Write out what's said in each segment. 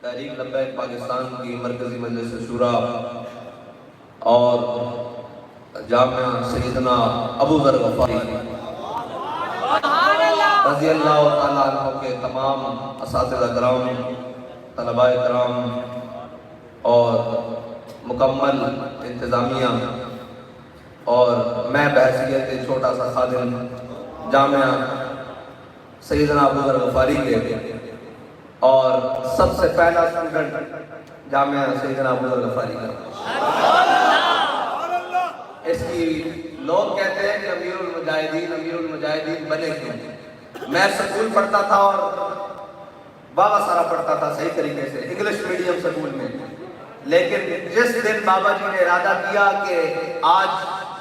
تحریک لبیک پاکستان کی مرکزی مجلس شورا اور جامعہ سیدنا ابو ذر غفاری رضی اللہ تعالیٰ عنہ کے تمام اساتذہ کرام، طلباء کرام اور مکمل انتظامیہ اور میں بحیثیت چھوٹا سا خادم جامعہ سیدنا ابو ذر غفاری کے اور سب سے پہلا اسٹوڈنٹ جامعہ سیدنا ابو ذر غفاری کا، اس کی لوگ کہتے ہیں کہ امیر المجاہدین بنے کیوں؟ میں سکول پڑھتا تھا اور بابا سارا پڑھتا تھا صحیح طریقے سے انگلش میڈیم سکول میں، لیکن جس دن بابا جی نے ارادہ کیا کہ آج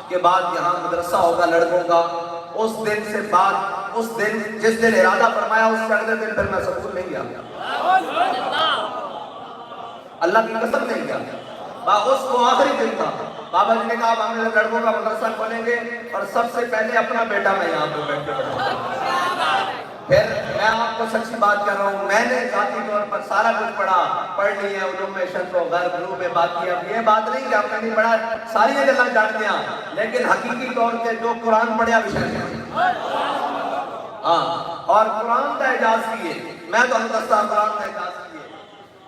کے بعد یہاں مدرسہ ہوگا لڑکوں کا، اس دن سے بعد جس دن ارادہ فرمایا اس سے اگلے دن پھر میں سکول نہیں گیا، اللہ کی قسم نہیں گیا۔ اس کو آخری دن تھا، بابا جی نے کہا ہم لڑکوں کا مدرسہ کھولیں گے اور سب سے پہلے اپنا بیٹا میں یہاں پہ بیٹھ کے پڑھوں گا۔ پھر میں آپ کو سچی بات کر رہا ہوں، میں نے ذاتی طور پر سارا کچھ پڑھ لی ہے، علوم میں شرق و غرب علوم میں بات کیا، یہ بات نہیں کہ آپ نے نہیں پڑھا، ساری جگہ جانتے ہیں، لیکن حقیقی طور پہ جو قرآن پڑھیا بھی شاید ہاں، اور قرآن کا اعجاز کیے، میں تو دستہ قرآن کا اعجاز کیے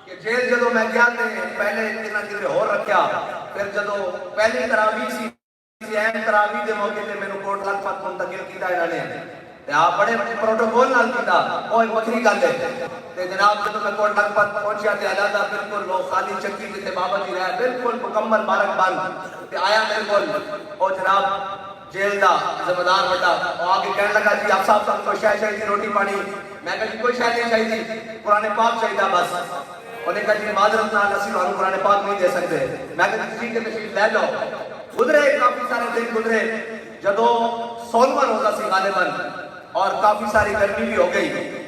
کہ جیل جدو میں گیا تھے پہلے اتنا کدھر ہو رکھیا، پھر جدو پہلی تراویح سی اہم تراویح دے موقع تے مینوں کوٹ لکھپت منتقل کیتا انہاں نے، تے آپ بڑے پروٹوکول نال کیتا، وہ ایک وکری گل ہے، تے جناب جدو میں کوٹ لکھپت پہنچیا تے علیحدہ بالکل وہ خالی چکی تے بابا جی رہے بالکل مکمل بارک بند، تے آیا میرے کول او جناب جیل دا ذمہ دار بڑا، وہ آگے کہنے لگا جی آپ صاحب کو شاید چاہیے روٹی پانی، میں کہا جی کوئی شاید نہیں چاہیے، قرآن پاک چاہیے بس، انہوں نے کہا جی معذرت نال اسی ہم قرآن پاک نہیں دے سکتے، میں کہا جی ٹھیک ہے تشریف لے جاؤ۔ گزرے کافی سارے دن گزرے، جدو 16واں روزہ سی غالباً اور کافی ساری گرمی بھی ہو گئی،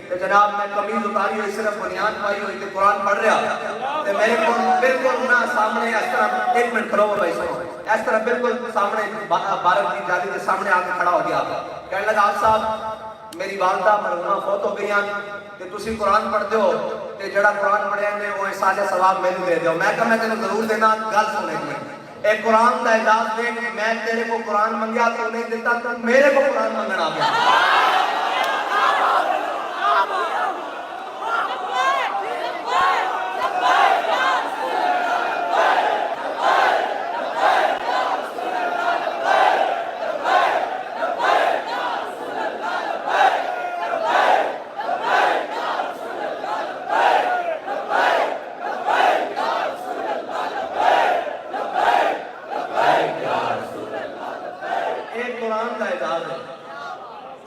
تو جناب میں قمیض اتاری ہوئی صرف بنیاد پائی ہوئی کہ قرآن پڑھ رہا، تو میرے کو بالکل نہ سامنے اس طرح ایک منٹ کھڑو بھائی سنو، اس طرح بالکل سامنے بارک کی جالی کے سامنے آ کے کھڑا ہو گیا، کہنے لگا آپ صاحب میری والدہ مرحومہ فوت ہو گئی ہیں کہ تسی قرآن پڑھتے ہو تے جڑا قرآن پڑھیا نے وہ احسان ثواب میں دے دیو، میں کہا میں تینوں ضرور دینا، گل سنے میں اے قرآن دا اعجاز دے، میں تیرے کو قرآن منگیا تو نہیں دیتا، تو میرے کو قرآن منگن آ گیا۔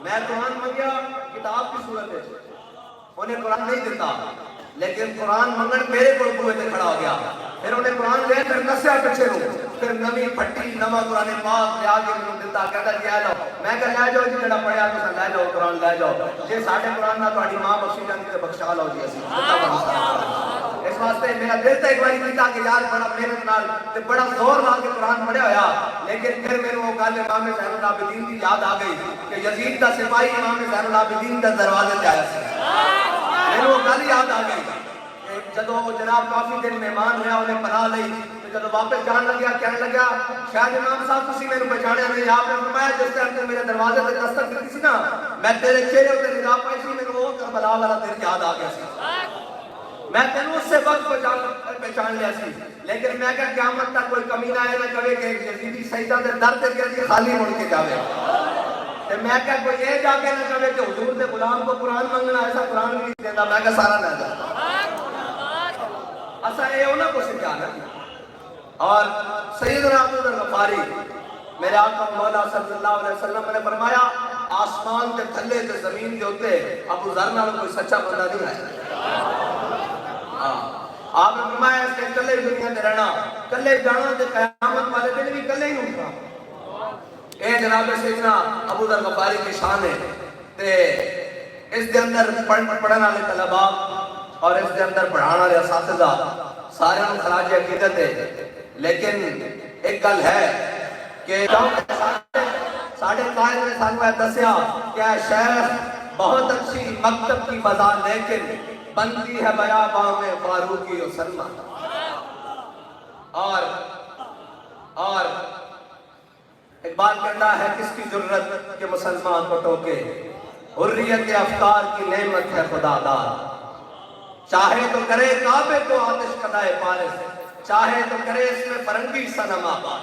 میں قرآن منگیا کتاب کی صورت ہے، انہیں قرآن نہیں دیتا، لیکن قرآن منگن میرے کو بوئے تے کھڑا ہو گیا، پھر انہیں قرآن لے کر نسیا پچھے رو، پھر نمی پھٹی نما قرآن پاک لے آگے میں دیتا، کہتا جی آ جاؤ، میں کہا لے جاؤ جی جڑا پڑھیا تو لے جاؤ قرآن لے جاؤ، جی ساڑھے قرآن نہ تو آڑی ماں بخشی جاندی تے بخشا لو جی اسی، اس واسطے میرا دل تا ایک باری کیتا کہ یار بڑا محنت نال تے بڑا زور نال کے قرآن پڑھیا ہویا، لیکن پھر میرے وہ گل امام زین العابدین کی یاد آ گئی کہ یزید کا سپاہی امام زین العابدین کا دروازے تے آیا سی، میرے وہ گل یاد آ گئی کہ جدو جناب کافی دن مہمان ہویا انہیں پناہ لئی، جدو واپس جان لگیا کہنے لگا شاید امام صاحب تسی میرے پہچانے نہیں، آپ نے فرمایا جس طرح تے میرے دروازے تے دستک دیتی سی نا، میں تیرے چہرے تے نگاہ پائی سی، میرے وہ کربلا والا دن یاد آ گیا سی، میں تینوں اس سے وقت پہچان لیا سی، لیکن میں کہا قیامت تک کوئی کمینہ ہے نہ کہے کہ یزیدی سجدہ دے در تے گیا جی خالی مڑ کے جاوے، تے میں کہا کوئی یہ جا کے نہ کہے کہ حضور دے غلام کو قرآن منگنا ایسا قرآن بھی نہیں دیتا، میں کہا سارا لے جا، ایسا یہ انہوں کو سکھانا۔ اور سیدنا ابو ذر غفاری میرے آقا مولا صلی اللہ علیہ وسلم نے فرمایا آسمان کے تھلے تے زمین کے ہوتے ابو ذر نال کوئی سچا بندہ نہیں ہے، آپ نے فرمایا اس کے کلے دنیا میں رہنا، کلے جانا تے قیامت والے دن بھی کلے ہی ہوگا، اے جناب سیدنا ابو ذر غفاری کی شان ہے، تے اس کے اندر پڑھن والے طلباء اور اس کے اندر پڑھانے والے اساتذہ سارے خراج عقیدت ہے، لیکن ایک گل ہے کہ ساڑھے قائد نے دسیا کہ شیخ بہت اچھی مکتب کی فضا لیکن بنتی ہے بیاباں میں فاروقی و سلمہ. اور اقبال کہتا ہے کس کی ضرورت کہ مسلمان کو ٹوکے، حریت افکار کی نعمت ہے خدا داد. چاہے تو کرے کعبے کو آتش قدائے پارس، چاہے تو کرے اس میں فرنگی صنم آباد.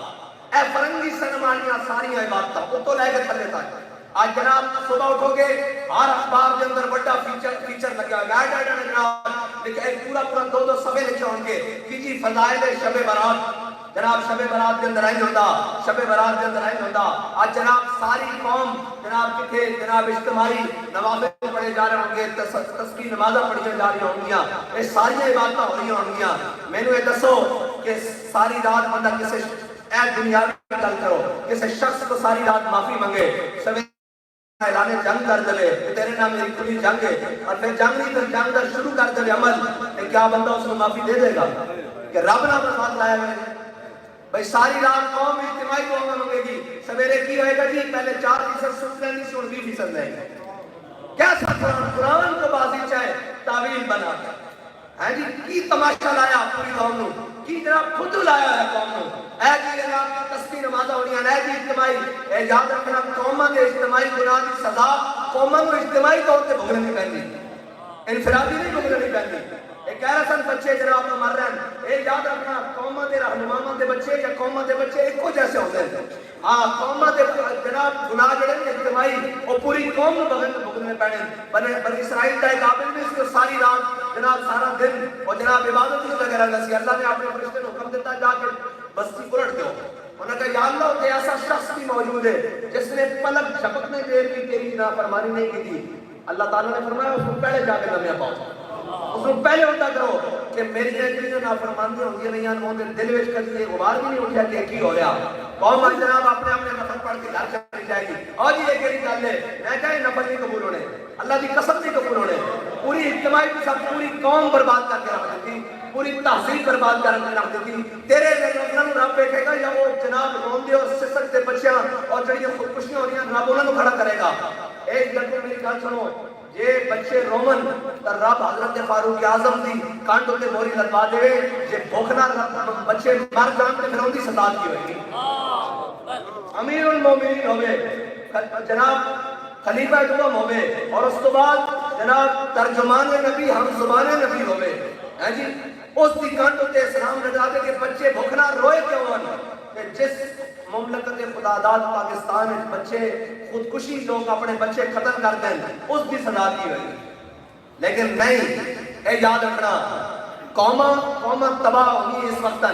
اے فرنگی صنم آنیاں ساری عبادتاں وہ تو لے کے تھلے تک. آج جناب صبح اٹھو گے ہر اخبار کے اندر بڑا فیچر لگا جناب لیکن پورا 2 صفحے لکھے ہوں گے کہ جی فضائل شب برات. جناب شب برات کے اندر ہوتا، شب برات کے اندر ہوتا. آج جناب ساری قوم جناب کتنے جناب اجتماعی نوافل پڑھے جا رہے ہوں گے، تسبیح نمازاں پڑھی جا رہی ہوں گیاں، یہ ساری عبادتیں ہو رہی ہوں گیاں. میں نے یہ دسو کہ ساری رات بندہ کسے اے دنیا میں گل کرو کسے شخص کو ساری رات معافی منگے، اعلان جنگ کر دے تیرے نام میری کھلی جنگ ہے، اور پھر جنگ نہیں پھر جنگ در شروع کر دے عمل، کہ کیا بندہ اس کو معافی دے دے گا کہ رب نہ برسات لایا میں نے. بھئی ساری رات قوم اجتماعی دعا مانگے گی، سویرے کی ہوئے گا جی پہلے 4% سن لینی سی 20% لیں گے. کیسا قرآن کو بازی چاہے تعویل بنا ہے جی کی تماشا لایا پوری قوم نو، کی جناب خود لایا ہے قوم نو. اے جی جناب تسبیح نمازاں ہونیاں اے جی اجتماعی، اے یاد رکھنا قوماں دے اجتماعی گناہ دی سزا قوماں کو اجتماعی طور تے بھگتنی پیندی، انفرادی نہیں بھگتنی پیندی. ایک کہہ رہا سن بچے جناب مر رہے ہیں، اے یاد رکھنا قوماں دے رہنماواں دے بچے یا قوماں دے بچے ایک کو جیسے ہوتے ہیں. ہاں قوماں دے جناب گناہ جڑے نے اجتماعی وہ پوری قوم کو بھگتنے پینے. بنی اسرائیل کا ایک عابد میں اس کو ساری رات جناب سارا دن اور جناب عبادت اس لگے رہنا سی. اللہ نے اپنے فرشتے کو حکم دیتا جا کے بستی الٹ دو. انہوں نے کہا یا اللہ کہ ایسا شخص بھی موجود ہے جس نے پلک جھپکنے دیر بھی تیری نافرمانی نہیں کی تھی. اللہ تعالیٰ نے فرمایا اس کو پہلے جا کے لمحہ پاؤ، اس کو پہلے ہوتا کرو کہ میری جو نافرمانی ہوتی نہیں ہیں وہ دل وچ کبھی غبار بھی نہیں اٹھا کہ کی ہو رہا. قوم جناب اپنے نفل پڑھ کے گھر چلی جائے گی. اور جی یہ کہڑی گل ہے میں کہا نفل نہیں قبول ہونے، اللہ کی قسم نہیں قبول ہونے. پوری اجتماعی کی سب پوری قوم برباد کر کے رکھ دیتی، پوری تہذیب برباد کر کے رکھ دیتی. تیرے نظروں رب دیکھے گا یا وہ جناب روندے اور سسکتے بچیاں اور جڑیاں خودکشیاں ہو رہی ہیں رب انہوں کھڑا کرے گا. ایک گل میری گل سنو، یہ بچے رومن تر رب حضرت فاروق اعظم دی کانٹ ہوتے موری لگوا دے، یہ بھوکنا بچے مر جان تے پھر ان دی سزا کی ہوئے گی. امیر المومنین ہوئے جناب خلیفہ دوم ہوئے اور اس تو بعد جناب ترجمان نبی ہم زبان نبی ہوئے ہیں جی. اس دی کانٹ ہوتے اسلام لگا دے کہ بچے بھوکنا روئے کیوں ہیں کہ جس مملکت خدا داد پاکستان میں بچے خودکشی لوگ اپنے بچے قتل کرتے ہیں اس کی سزا کی ہوئی. لیکن نہیں، اے یاد رکھنا قوم تباہ ہوئی اس وقت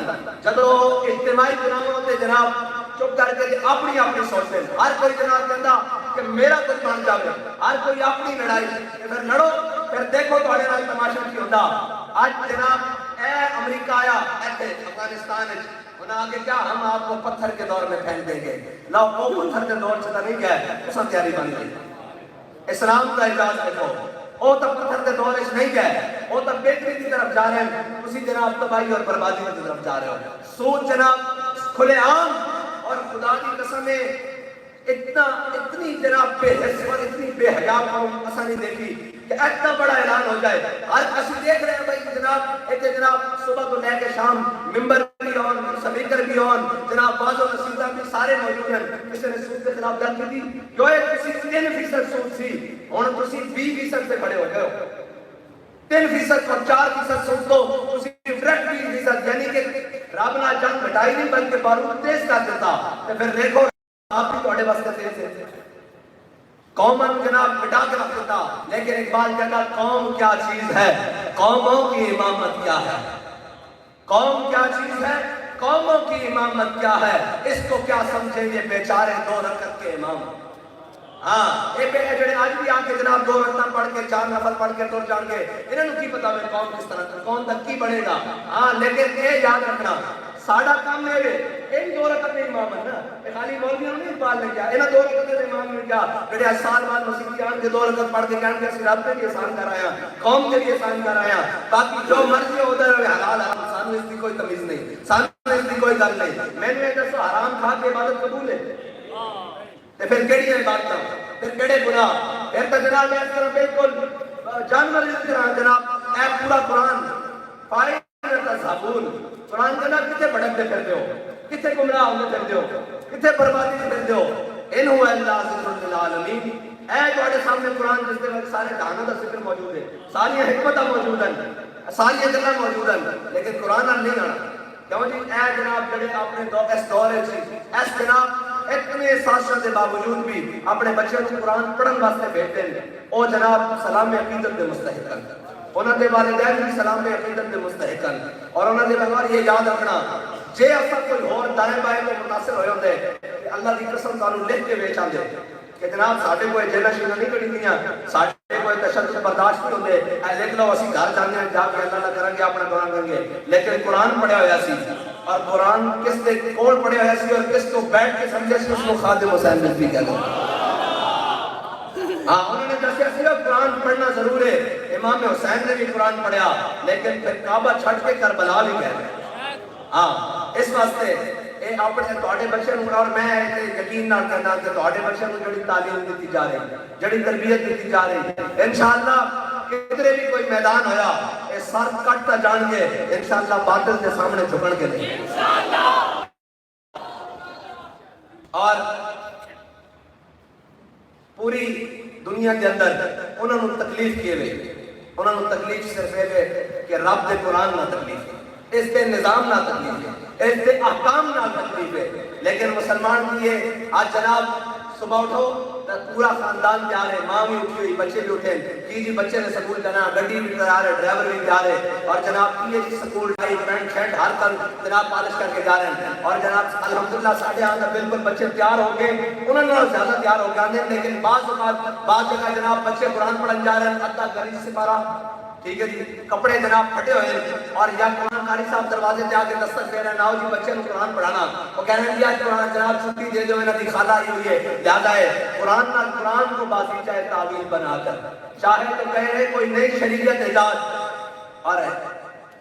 جدو اجتماعی گناہوں ہوتے جناب چپ کر کے اپنی سوچتے ہیں. ہر کوئی جناب کہتا کہ میرا کچھ بن جائے، ہر کوئی اپنی لڑائی پھر لڑو پھر دیکھو تھوڑے نال تماشا کی ہوتا. آج جناب اے امریکہ آیا ایتھے افغانستان انہوں نے آگے کیا ہم آپ کو پتھر کے دور میں پھینک دیں گے. لاؤ وہ پتھر کے دور سے نہیں گیا اس میں تیاری بن گئی. اسلام کا اعزاز دیکھو وہ تو پتھر کے دور سے نہیں گئے، وہ تو بہتری کی طرف جا رہے ہیں، اسی جناب تباہی اور بربادی کی طرف جا رہے ہو. سوچ جناب کھلے عام اور خدا کی قسم ہے اتنی جناب بے حس اور اتنی بے حیا قوم ایسا نہیں دیکھی کہ اتنا بڑا اعلان ہو جائے. ہر اسی دیکھ رہے ہیں بھائی جناب ایک جناب صبح کو لے کے شام ممبر بھی ہون سپیکر بھی ہون جناب باز و نصیحتاں بھی سارے موجود ہیں. کسی نے سود کے خلاف گل کی تھی جو ہے کسی 3% سود سی ہن تسی 20% سے کھڑے ہو گئے ہو. 3% اور 4% سود تو تسی ڈائریکٹ 20% یعنی کہ رب نے جنگ مٹائی نہیں بلکہ بارود تیز کر دیتا. تو پھر دیکھو آپ بھی تھوڑے واسطے تیز ہے قوم جناب مٹا کے رکھ دیتا. لیکن اقبال کہتا قوم کیا چیز ہے، قوموں کی امامت کیا ہے. قوم کیا چیز ہے، قوموں کی امامت کیا ہے، اس کو کیا سمجھیں یہ بیچارے 2 رکعت کے امام. ہاں یہ جڑے آج بھی آ کے جناب 2 رکعت پڑھ کے 4 نفل پڑھ کے ٹر جان گے انہوں نے کی پتا میں کون کس طرح کون تک کی بڑھے گا. ہاں لیکن یہ یاد رکھنا ساڑا کام ہے ان 2 رکعت میں امام ہے نا، یہ خالی مولویوں نہیں اقبال نے کیا انہاں 2 رکعت میں امام نے کیا جڑے سال بعد مسیح آن کے 2 رکعت پڑھ کے کہن کے اسی رب کے لیے احسان کر آیا قوم کے لیے احسان کر آیا. باقی جو مرضی ہو ادھر حلال حرام سانو اس کی کوئی تمیز نہیں، سانو اس کی کوئی گل نہیں. میں نے دسو حرام کھا کے عبادت قبول ہے تے پھر کیڑی عبادت پھر کیڑے گناہ پھر تو جناب اس طرح بالکل جانور اس طرح جناب اے پورا قرآن قرآن کا نام کتنے بھٹکتے پھرتے ہو، کتنے گمراہ ہوتے پھرتے ہو، کتنے بربادی پھرتے ہو. ان هو الا ذکر للعالمین. اے تواڈے سامنے قرآن جس دے وچ سارے ڈھانگاں دا ذکر موجود ہے، ساری حکمتاں موجود ہیں، ساری گلاں موجود ہیں، لیکن قرآن نال نہیں آنا. کیوں جی اے جناب جڑے اپنے اس دور وچ اس جناب اتنے سازشاں دے باوجود بھی اپنے بچوں کو قرآن پڑھن واسطے بھیجتے ہیں، او جناب سلام عقیدت دے مستحق ہیں. انہوں نے والدین بھی سلام عقیدت دے مستحق ہیں. اور انہوں نے بغیر یہ یاد رکھنا جے اصل کوئی اور دائیں بائیں کو متاثر ہوئے ہوتے کہ اللہ کی قسم تعلق لکھ کے بیچ آندے کہ جناب ساڑھے کوئی جیلہ شیلہ نہیں پڑی دیاں، ساڑھے کوئی تشدد برداشت نہیں ہوندے، اے لکھ لو اسی گھر جانے ہیں جا کے اللہ نہ کریں گے اپنا قرآن کریں گے. لیکن قرآن پڑھے ہویا سی، اور قرآن کس دے کول پڑھے ہویا سی اور کس کو بیٹھ کے سمجھے سی، اس کو خادم حسین نقوی کہتے ہیں. ہاں انہوں نے دسیا سی قرآن پڑھنا ضرور ہے. امام حسین نے بھی قرآن پڑھیا لیکن پھر کعبہ چھٹ کے کربلا بھی گئے. ہاں اس واسطے اے اپنے تواڈے بچے نوں، اور میں یقین نال کہنا کہ تواڈے بچے نوں جڑی تعلیم دتی جا رہی، جڑی تربیت دتی جا رہی، انشاءاللہ کدھر بھی کوئی میدان ہویا اے سر کٹتا جان گے انشاءاللہ باطل کے سامنے جھکن کے نہیں انشاءاللہ. اور پوری دنیا کے اندر انہوں نے تکلیف کیے ہوئے، انہوں نے تکلیف صرف ہے کہ رب دے قرآن نہ تکلیف ہے، اس کے نظام نہ تکلیف ہے، اس کے احکام نہ تکلیف ہے. لیکن مسلمان کی یہ آج جناب صبح اٹھو تو پورا خاندان تیار ہے، ماں بھی اٹھی ہوئی، بچے بھی اٹھے جی بچے نے سکول جانا، گڈی بھی تیار ہے، ڈرائیور بھی تیار ہے، اور جناب یہ سکول ٹائی پینٹ شرٹ ہر کل جناب پالش کر کے جا رہے ہیں. اور جناب الحمدللہ ساڑھے آن بالکل بچے تیار ہو گئے، انہوں نے زیادہ تیار ہو گئے. لیکن بعض جگہ جناب بچے قرآن پڑھن جا رہے ہیں، ادھا گھر سے پارا ٹھیک ہے جی کپڑے جناب پھٹے ہوئے ہیں، اور یا قرآن قاری صاحب دروازے پہ آ کے دستک دے رہے ہیں، ناؤ جی بچے کو قرآن پڑھانا. وہ کہہ رہے ہیں آج قرآن جناب چھٹی دے دو، انہوں کی خالہ آئی ہوئی ہے، یاد آئے قرآن کو بازی چاہے تعویل بنا کر، چاہے تو کہہ رہے کوئی نئی شریعت ایجاد. اور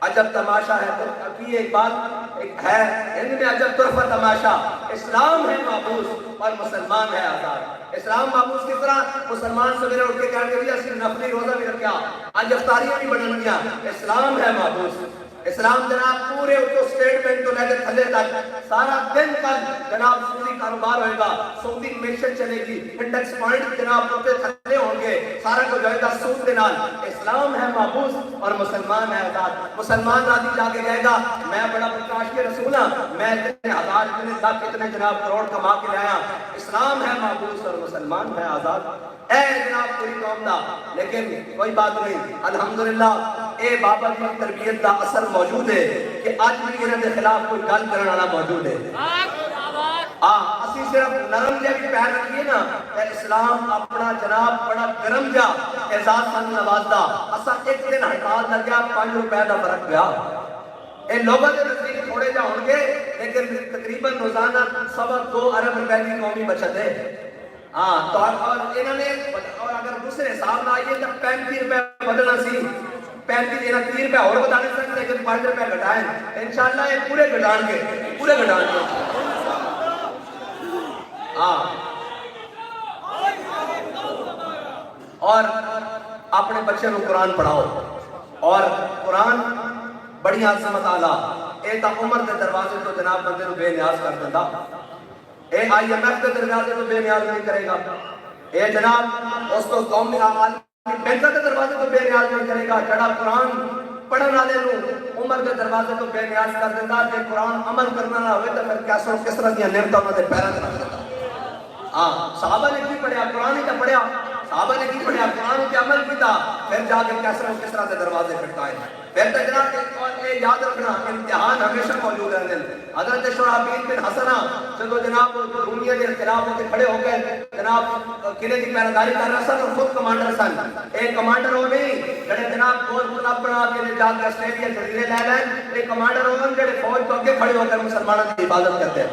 عجب تماشا ہے تو ابھی ایک بات ایک ہے ہند میں عجب طرفہ تماشا، اسلام ہے محبوس اور مسلمان ہے آزاد. اسلام محبوس کس طرح؟ مسلمان سویرے اٹھ کے کہنے کے لیے نفلی روزہ بھی رکھیا، آج افطاریاں بھی بنن گیا. اسلام ہے محبوس. اسلام جناب پورے اٹھو سٹیٹ بینک تو لے کے تھلے تک سارا دن کل جناب سودی کاروبار ہوئے گا، سودی میشن چلے گی، انڈیکس پوائنٹ جناب اٹھے تھلے ہوں گے، سارا کو جائے گا سود کے نال. اسلام ہے محبوس اور مسلمان ہے آزاد. مسلمان راضی جا کے کہے گا میں بڑا پرکاش کے رسول ہوں، میں اتنے ہزار اتنے لاکھ اتنے جناب کروڑ کما کے لایا. اسلام ہے محبوس اور مسلمان ہے آزاد. اے جناب پوری قوم دا. لیکن کوئی بات نہیں، الحمدللہ اے بابا کی تربیت دا اثر موجود ہے کہ آج بھی انہوں کے خلاف کوئی گل کرنے والا موجود ہے. اسی صرف نرم جا بھی پیر رکھیے نا، اسلام اپنا جناب بڑا گرم جا اعزاز سن نوازدہ. اسا ایک دن ہڑتال لگیا 5 روپے دا فرق پیا. اے لوگوں کے نزدیک تھوڑے جا ہوں گے لیکن تقریباً روزانہ 2.25 ارب روپے کی قومی بچت ہے. تو اور انہوں نے اور اگر دوسرے حساب نہ آئیے تو 35 روپے بدلنا سی، 35 دینا 30 روپے اور بتانے سکتے لیکن 5 روپے گھٹائیں انشاءاللہ یہ پورے گھٹان گے، پورے گھٹان گے. اور اپنے بچے کو قرآن پڑھاؤ. اور قرآن بڑی عظمت آلہ اے تا عمر کے دروازے تو جناب بندے کو بے نیاز کر دیتا. اے IMF کے دروازے تو بے نیاز نہیں کرے گا. اے جناب اس کو قومی بینک کے دروازے تو بے نیاز نہیں کرے گا. جڑا قرآن پڑھن والے نو عمر کے دروازے تو بے نیاز کر دیتا. کہ قرآن عمل کرنا نہ ہوئے تو پھر کیسوں کس طرح کی نعمتوں انہوں نے پیرا کر دیتا. صحابہ نے کی پڑھیا؟ قرآن ہی تو پڑھیا. صحابہ نے کی پڑھیا؟ قرآن کے عمل کیتا. پھر جا کے کس طرح سے دروازے کھٹکائے. پھر تجربہ ایک اور یاد رکھنا امتحان ہمیشہ موجود ہے. حضرت شرحبیل بن حسنہ جب جناب رومیہ کے خلاف ہوتے کھڑے ہو گئے، جناب قلعے کی پہرےداری کر رہا سن اور خود کمانڈر سن. ایک کمانڈر ہو نہیں جڑے جناب گول گلاب بنا کے جا کے آسٹریلیا جزیرے لے لیں. ایک کمانڈر ہو جڑے فوج کو اگے کھڑے ہو کر مسلمانوں کی حفاظت کرتے ہیں.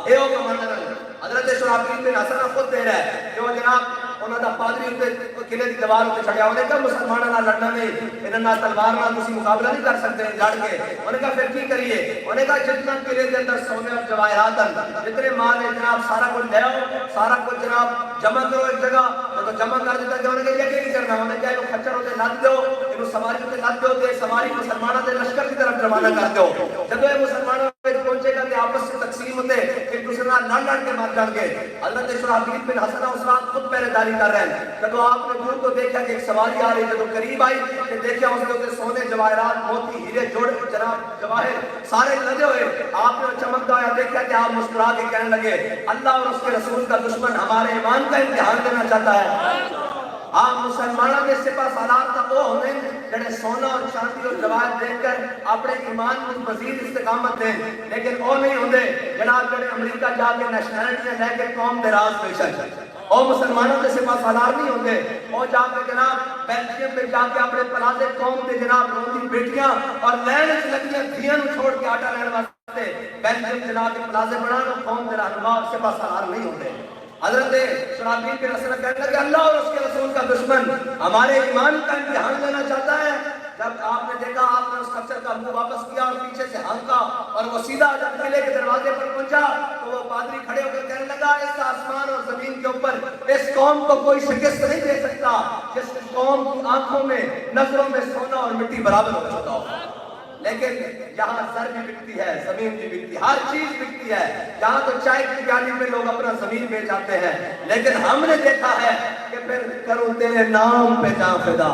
اے وہ کمانڈر حضرت شرحبیل بن حسنہ خود دے رہا ہے کہ وہ جناب انہاں دا پادری تے قلعے دی دیوار تے چڑھیا انہاں نے کہا مسلماناں نال لڑنا نہیں انہاں نال تلوار نال تسی مقابلہ نہیں کر سکتے لڑ کے انہوں نے کہا پھر کی کریے انہوں نے کہا جتنا قلعے کے اندر سونے اور جواہرات ہیں جتنے مال ہے جناب سارا کچھ لے آؤ سارا کچھ جناب جمع کرو ایک جگہ تو جمع کر دیتا کہ انہوں نے کہا یہ نہیں کرنا انہوں نے کہا یہ خچر ہوتے لد دو انہوں سواری ہوتے لد دو تے سواری مسلمانوں کے لشکر کی طرف روانہ کر دو جب یہ مسلمانوں پہنچے گا کہ آپس سے تقسیم ہوتے ایک دوسرے نال لڑ کے مار جان گے حضرت شرحبیل بن حسن اسرات خود پہلے داری کر رہے ہیں جب آپ نے دور کو دیکھا کہ ایک سواری آ رہی ہے جب قریب آئی کہ دیکھا اس کے سونے جواہرات موتی ہیرے جوڑ جناب جواہر سارے لگے ہوئے آپ نے چمکتا ہوا دیکھا کہ آپ مسکرا کے کہنے لگے اللہ اور اس کے رسول کا دشمن ہمارے ایمان کا امتحان دینا چاہتا ہے آپ مسلمانوں کے سپاہ سالار کا وہ ہونے جڑے سونا اور چاندی اور جواہر دیکھ کر اپنے ایمان کو مزید استقامت دیں لیکن وہ نہیں ہوندے جناب جڑے امریکہ جا کے نیشنلٹیاں لے کے قوم دے راز پیشن اور مسلمانوں کے سپاہ سالار نہیں ہوندے اور جا کے جناب بیلجیم میں جا کے اپنے پلازے قوم دے جناب روندی بیٹیاں اور لین لگیاں دھیاں چھوڑ کے آٹا لین واسطے بیلجیم جناب کے پلازے بنانا قوم دے رہنما سپاہ سالار نہیں ہوندے حضرت شرحبیل بن حسن کہنے لگے اللہ اور اس کے رسول کا دشمن ہمارے ایمان کا امتحان لینا چاہتا ہے جب آپ نے دیکھا آپ نے اس خچر کا منہ واپس کیا اور پیچھے سے ہانکا اور وہ سیدھا جب قلعے کے دروازے پر پہنچا تو وہ پادری کھڑے ہو کر کہنے لگا اس آسمان اور زمین کے اوپر اس قوم کو کوئی شکست نہیں دے سکتا جس قوم کی آنکھوں میں نظروں میں سونا اور مٹی برابر ہو چکا ہو لیکن یہاں سر بھی بکتی ہے زمین بھی بکتی ہے ہر چیز بکتی ہے یہاں تو چائے کی پیالی میں لوگ اپنا زمین بیچ آتے ہیں لیکن ہم نے دیکھا ہے کہ پھر کروں تیرے نام پہ جاں فدا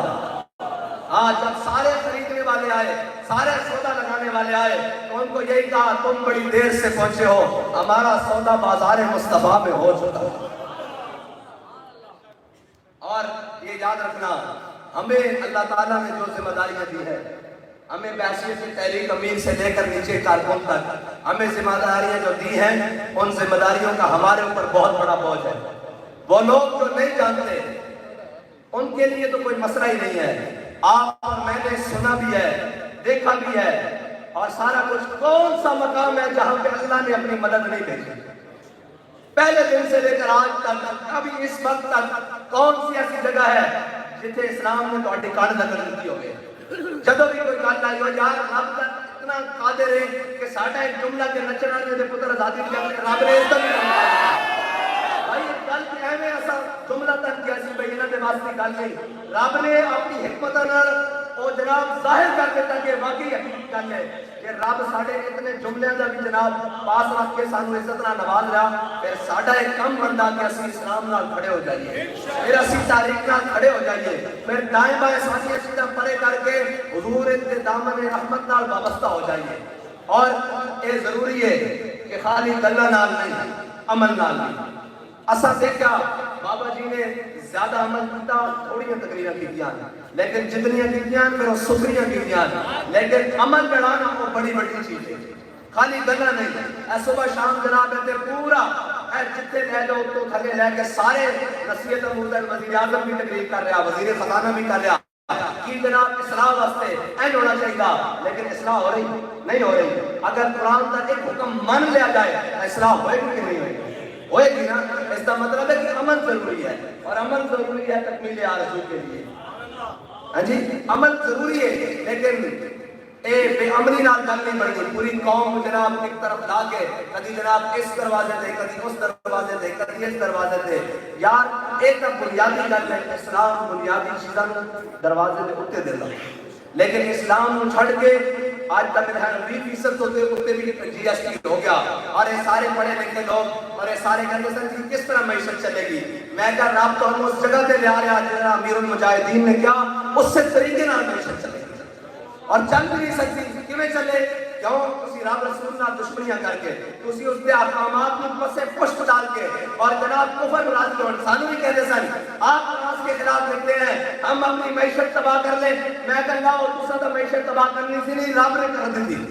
جب سارے خریدنے والے آئے سارے سودا لگانے والے آئے تو ان کو یہی کہا تم بڑی دیر سے پہنچے ہو ہمارا سودا بازار مصطفیٰ میں ہو چکا اور یہ یاد رکھنا ہمیں اللہ تعالیٰ نے جو ذمہ داریاں دی ہے ہمیں بحثیت سے تحریک امیر سے لے کر نیچے کارکن تک ہمیں ذمہ داریاں جو دی ہیں ان ذمہ داریوں کا ہمارے اوپر بہت بڑا بوجھ ہے وہ لوگ جو نہیں جانتے ان کے لیے تو کوئی مسئلہ ہی نہیں ہے آپ اور میں نے سنا بھی ہے دیکھا بھی ہے اور سارا کچھ کون سا مقام ہے جہاں پہ اللہ نے اپنی مدد نہیں بھیجی پہلے دن سے لے کر آج تک ابھی اس وقت تک کون سی ایسی جگہ ہے جتنے اسلام نے تو کان دکل کی ہوگی جدو بھی کوئی گل آئی ہو یار رب تک اتنا قادر ہے کہ ساڈا ایک جملہ کے نچنا دے پتر آزادی جنگ رب نے عزت بھائی گل کہ ایویں ایسا جملہ تک جیسی بینہ دے واسطے گل نہیں رب نے اپنی حکمت نال او جناب ظاہر کر دیتا کہ واقعی حقیقی گل ہے کہ رب ساڈے اتنے جملے دا بھی جناب پاس رکھ کے سانو عزت نال نواز رہا پھر ساڈا ایک کم بندا کہ اسی اسلام نال کھڑے ہو جائیے پھر اسی تاریخ نال کھڑے ہو جائیے پھر دائیں بائیں ساری چیزاں پرے کر کے حضور کے دامن رحمت نال وابستہ ہو جائیے اور یہ ضروری ہے کہ خالی گلاں نال نہیں عمل نال نہیں اسا دیکھا بابا جی نے زیادہ عمل کیتا تھوڑیاں تقریراں کیتیاں لیکن جتنیاں کیتیاں پھر وہ سکریاں کیتیاں لیکن عمل بڑھانا وہ بڑی بڑی چیز ہے خالی گلا نہیں اے صبح شام جناب ہے پورا اے جتنے لے جاؤ تو تھلے لے کے سارے نصیحت امور وزیر اعظم بھی تقریر کر رہا وزیر خزانہ بھی کر رہا کہ جناب اصلاح واسطے این ہونا چاہیے لیکن اصلاح ہو رہی نہیں ہو رہی اگر قرآن کا ایک حکم مان لیا جائے اصلاح ہوئے گی کہ نہیں ہوئے گی ہوئے گی نا اس کا مطلب ہے کہ عمل ضروری ہے اور عمل ضروری ہے تکمیل آرزو کے لیے ہاں جی عمل ضروری ہے لیکن اے بے عملی نال گل نہیں بڑھتی پوری قوم جناب ایک طرف لا کے کدی جناب اس دروازے دے کدی اس دروازے دے کدی اس دروازے دے یار ایک بنیادی گل ہے اسلام بنیادی چیزاں دروازے دے اتے دیتا لیکن اسلام کو چھڑ کے آج تک 20% ہوتے ہوتے بھی جی ایس ٹی ہو گیا اور یہ سارے پڑھے لکھے لوگ اور یہ سارے کہتے ہیں کہ کس طرح معیشت چلے گی میں کہا رب تو ہم اس جگہ پہ لے آ رہے ہیں جنہاں امیر المجاہدین نے کیا اس سے طریقے نال معیشت چلے گی اور چل بھی نہیں سکتی کیویں چلے کیوں کسی رب رسول نال دشمنیاں کر کے کسی اس دے احکامات کو پسے پشت ڈال کے اور جناب کفر راز کے سانو بھی کہتے سن آپ راز کے خلاف لکھتے ہیں ہم اپنی معیشت تباہ کر لیں میں کہنا اور تسا تو معیشت تباہ کرنی سی نہیں رب نے کر دی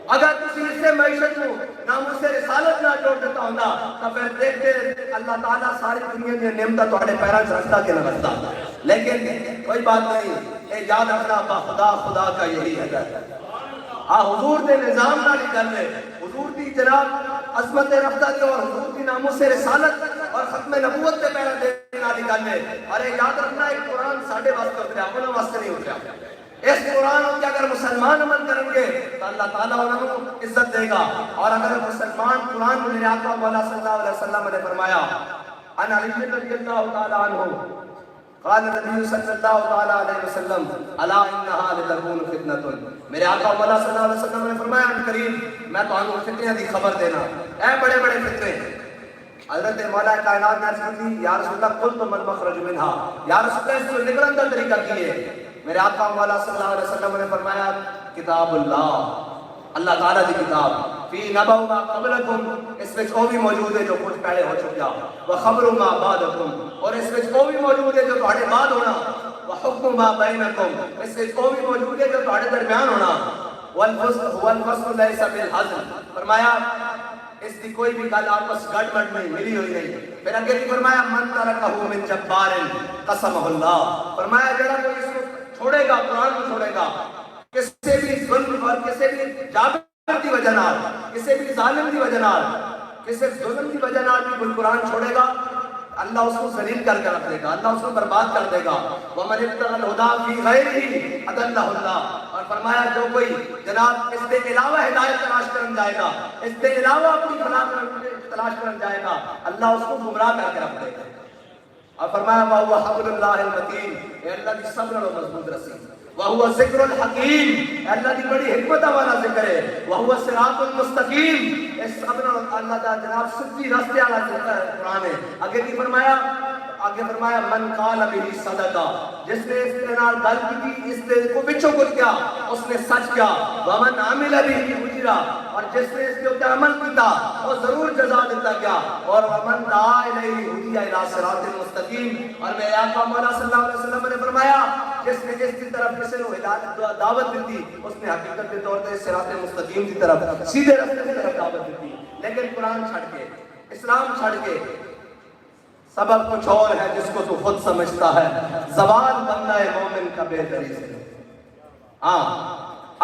اگر تسی اس سے معیشت کو ناموس سے رسالت نہ جوڑ دیتا ہوندا تو پھر دیکھتے اللہ تعالیٰ ساری دنیا میں نعمتیں تہاڈے پیراں وچ رکھدا کہ نہ رکھدا لیکن کوئی بات نہیں اے یاد رکھنا با خدا خدا کا یہی ہے حضور دے نظام نال گل ہے حضور دی جناب عظمت رفتہ دی اور حضور دی ناموس سے رسالت اور ختم نبوت پہ پہلا دن آدھی گل ہے. ارے یاد رکھنا ایک قرآن ساڑھے واسطے اتریا انہوں واسطے نہیں اتریا. اس قرآن کے اگر مسلمان عمل کریں گے تو اللہ تعالیٰ انہوں کو عزت دے گا. اور اگر مسلمان قرآن میں میرے آقا مولا صلی اللہ علیہ وسلم نے فرمایا ان علی رضی اللہ تعالیٰ عنہ قال نبی صلی اللہ تعالیٰ علیہ وسلم الا انہا لتکون فتنۃ. میرے آقا مولا صلی اللہ علیہ وسلم نے فرمایا ان کریم میں تو انہوں فتنے دی خبر دینا اے بڑے بڑے فتنے. حضرت مولا کائنات نے عرض کی یا رسول اللہ قل تو من مخرج منہا, یا رسول اللہ اس کو نکلن کا طریقہ کیے. میرے آقا مولا صلی اللہ علیہ وسلم نے فرمایا کتاب اللہ, اللہ تعالیٰ دی کتاب, فی نبأ ما قبلکم, اس وچ وہ بھی موجود ہے جو کچھ پہلے ہو چکا, وخبر ما بعدکم, اور اس وچ وہ بھی موجود ہے جو تہاڈے بعد ہونا, وحکم ما بینکم, اس وچ وہ بھی موجود ہے جو تہاڈے درمیان ہونا, والفصل لیس بالحزن. فرمایا اس کی کوئی بھی گل آپس گڑ مٹ نہیں ملی ہوئی نہیں. پھر اگے کی فرمایا من ترکہ من جبار قسمہ اللہ. فرمایا جڑا کوئی اس کو چھوڑے گا, قرآن کو چھوڑے گا, کسی بھی ظلم اور کسی بھی جابر دی وجہ نال, کسی بھی ظالم دی وجہ نال, کسی ظلم دی وجہ نال بھی کوئی قرآن چھوڑے گا اللہ اس کو ذلیل کر کے رکھ دے گا, اللہ اس کو برباد کر دے گا. وَمَنِ ابْتَغَى الْهُدَىٰ فِي غَيْرِهِ أَضَلَّهُ اللَّهُ. اور فرمایا جو کوئی جناب اس کے علاوہ ہدایت تلاش کرن جائے گا, اس کے علاوہ اپنی فلاح تلاش کرن جائے گا, اللہ اس کو گمراہ کر کے رکھ دے گا. اور فرمایا وَهُوَ حَبْلُ اللَّهِ الْمَتِينُ, اے اللہ کی صبر و مضبوط رسی. وَهُوَ ذِكْرُ الْحَكِيمُ, اے اللہ کی بڑی حکمت والا ذکر ہے. وَهُوَ الصِّرَاطُ الْمُسْتَقِيمُ, اس صبر اللہ کا جناب سچی راستے والا قرآن ہے. آگے کی فرمایا من قال به صدقہ, جس نے اس کے نال گل کی اس نے کو بچوں کو کیا اس نے سچ کیا. ومن عمل به اجرا, اور جس نے اس کے اوپر عمل کیا وہ ضرور جزا دیتا گیا. اور ومن دعا الیہ ہدی الی صراط مستقیم. اور میرے آقا مولا صلی اللہ علیہ وسلم نے فرمایا جس نے جس کی طرف کسی نے ہدایت دعوت دی اس نے حقیقت کے طور پر صراط مستقیم کی طرف سیدھے راستے کی طرف دعوت دی. لیکن قرآن چھڑ کے, اسلام چھڑ کے سبب کچھ اور ہے جس کو تو خود سمجھتا ہے. زوال بندہ مومن کا بہتری سے. ہاں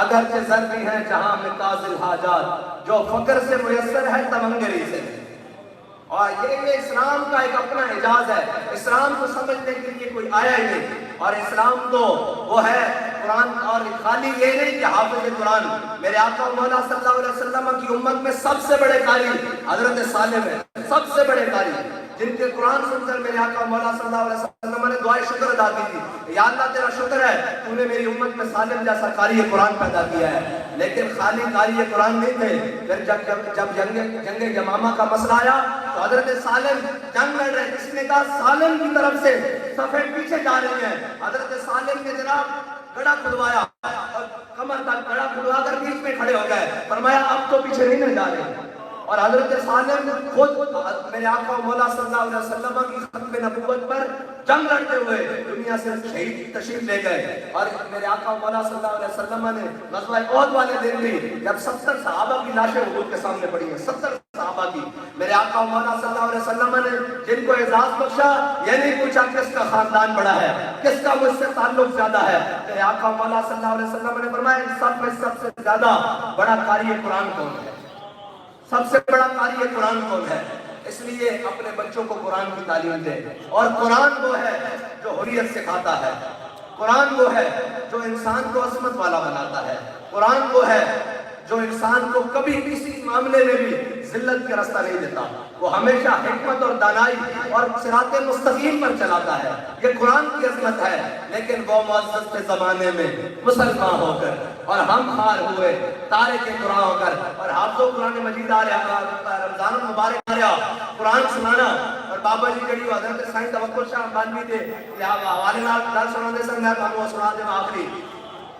اگرچہ ضروری ہے جہاں میں قاضل حاجات, جو فقر سے میسر ہے تمنگری سے. اور یہ اسلام کا ایک اپنا اعجاز ہے. اسلام کو سمجھنے کے لیے کوئی آیا ہی نہیں. اور اسلام تو وہ ہے قرآن, اور خالی یہ نہیں کہ حافظ قرآن. میرے آقا مولا صلی اللہ علیہ وسلم کی امت میں سب سے بڑے قاری حضرت سالم ہے, سب سے بڑے قاری, جن کے قرآن سن کر میرے آقا مولا صلی اللہ علیہ وسلم نے دعائے شکر ادا کی تھی. یا اللہ تیرا شکر ہے تو نے میری امت میں سالم جیسا قاری قرآن پیدا کیا ہے. لیکن خالی قاری قرآن نہیں تھے. پھر جب جنگ یمامہ کا مسئلہ آیا تو حضرت سالم جنگ لڑ رہے. کسی نے کہا سالم کی طرف سے صفیں پیچھے جا رہی ہیں. حضرت سالم نے جناب گڑا کھلوایا اور کمر تک گڑا کھلوا کر بیچ میں کھڑے ہو گئے. فرمایا اب تو پیچھے نہیں جا رہے. اور حضرت سالم خود میرے آقا مولا صلی اللہ علیہ وسلم کی ختم نبوت پر جنگ لڑتے ہوئے دنیا سے شہید تشریف لے گئے. اور میرے آقا مولا صلی اللہ علیہ وسلم نے غزوہ احد والے دن بھی جب 70 صحابہ کی لاشیں حضور کے سامنے پڑی ہیں, 70 صحابہ کی, میرے آقا مولا صلی اللہ علیہ وسلم نے جن کو اعزاز بخشا یہ نہیں پوچھا کس کا خاندان بڑا ہے, کس کا مجھ سے تعلق زیادہ ہے. میرے آقا مولا صلی اللہ علیہ وسلم نے فرمایا ان سب میں سب سے زیادہ بڑا قاری قرآن کون ہے, سب سے بڑا قاری قرآن کون ہے. اس لیے اپنے بچوں کو قرآن کی تعلیم دیں. اور قرآن وہ ہے جو حریت سکھاتا ہے, قرآن وہ ہے جو انسان کو عظمت والا بناتا ہے, قرآن وہ ہے جو انسان کو کبھی کسی معاملے میں بھی ذلت کا راستہ نہیں دیتا. وہ ہمیشہ حکمت اور دانائی اور صراط مستقیم پر چلاتا ہے. یہ قرآن کی عظمت ہے. لیکن وہ معزز کے زمانے میں مسلمان ہو کر اور ہم خار ہوئے تارے کے قرآن ہو کر اور حافظ قرآن مجید آ رہا, رمضان مبارک آ رہا, قرآن سنانا. اور بابا جی جڑی حضرت سائیں توکل شاہ بانوی دے حوالے نال گل سنا دے سن, میں تانوں سنا دے آخری.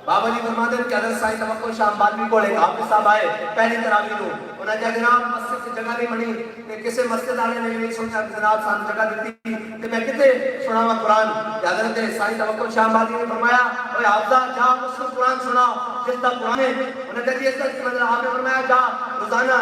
بابا جی فرماتے ہیں کہ حضرت سائیں توکل شاہ بانوی کو ایک حافظ صاحب آئے پہلی تراویح نو. انہاں نے جناب مسجد سے جگہ نہیں بنی کہ کسی مسجد والے نے نہیں سوچا کہ جناب سان جگہ دیتی کہ میں کتے سناواں قرآن. حضرت سائیں توکل شاہ بانوی نے فرمایا اوے حافظہ جا اس کو قرآن سنا جس کا قرآن ہے. انہوں نے کہا جی اس کا مطلب آپ نے فرمایا جا روزانہ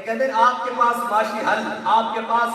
کہ کہتے ہیں آپ کے پاس معاشی حل، آپ کے پاس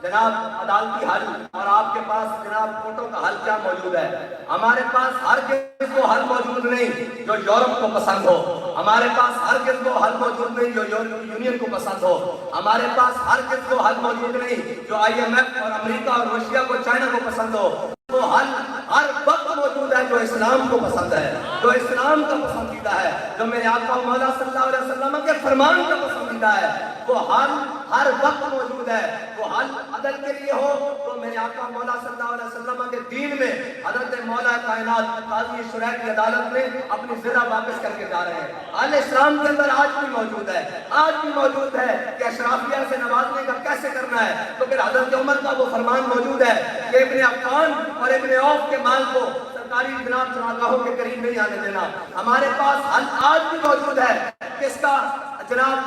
جناب عدالتی حل اور آپ کے پاس جناب کوٹوں کا حل کیا موجود ہے؟ ہمارے پاس ہر کس کو حل موجود نہیں جو یورپ کو پسند ہو، ہمارے پاس ہر کس کو حل موجود نہیں جو یورپی یونین کو پسند ہو، ہمارے پاس ہر کس کو حل موجود نہیں جو IMF اور امریکہ اور روشیا کو چائنا کو پسند ہو۔ وہ حل ہر وقت موجود ہے جو اسلام کو پسند ہے، جو اسلام کا پسندیدہ ہے، جو میرے آقا مولا صلی اللہ علیہ وسلم کے فرمان کا پسندیدہ ہے۔ وہ حل ہر وقت موجود ہے۔ وہ حل عدل کے لیے ہو تو میرے آقا مولا صلی اللہ علیہ وسلم کے دین میں حضرت مولا کائنات قاضی شریعت کی عدالت میں اپنی زرہ واپس کر کے جا رہے ہیں۔ حل اسلام کے اندر آج بھی موجود ہے، آج بھی موجود ہے کہ اشرافیہ سے نوازنے کا کیسے کرنا ہے۔ تو پھر حضرت عمر کا وہ فرمان موجود ہے کہ ابن عفان اور ابن عوف کے مال کو سرکاری جناب چراگاہوں کے قریب نہیں آنے دینا۔ ہمارے پاس حل آج بھی موجود ہے، کس کا جناب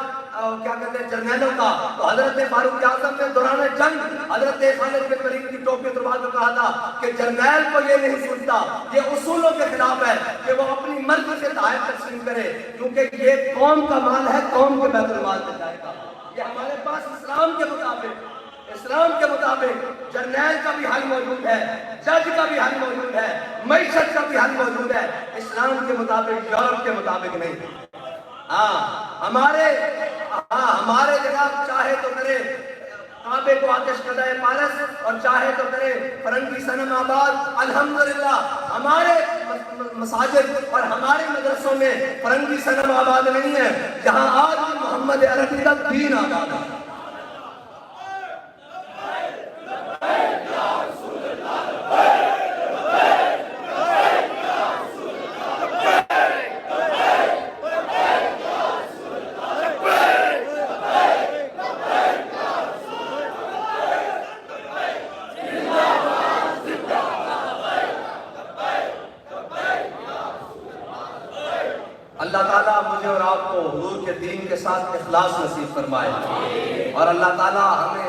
کیا کہتے ہیں جرنیلوں کا۔ تو حضرت فاروق اعظم نے دوران جنگ حضرت خالد بن ولید کی ٹوپی اتروا کر کہا تھا کہ جرنیل کو یہ نہیں سنتا، یہ اصولوں کے خلاف ہے کہ وہ اپنی مرضی سے تحائف تقسیم کرے، کیونکہ یہ قوم کا مال ہے، قوم کے بیت المال میں جائے گا۔ یہ ہمارے پاس اسلام کے مطابق جرنیل کا بھی حل موجود ہے، جج کا بھی حل موجود ہے، معیشت کا بھی حل موجود ہے، اسلام کے مطابق، یورپ کے مطابق نہیں۔ ہمارے جناب چاہے تو کرے کعبے کو آتش کدہ پارس اور چاہے تو کرے فرنگی صنم آباد۔ الحمدللہ ہمارے مساجد اور ہمارے مدرسوں میں فرنگی صنم آباد نہیں ہے، جہاں آج محمد عربی کا دین آباد ہے۔ اللہ تعالیٰ مجھے اور آپ کو حضور کے دین کے ساتھ اخلاص نصیب فرمائے، اور اللہ تعالیٰ ہمیں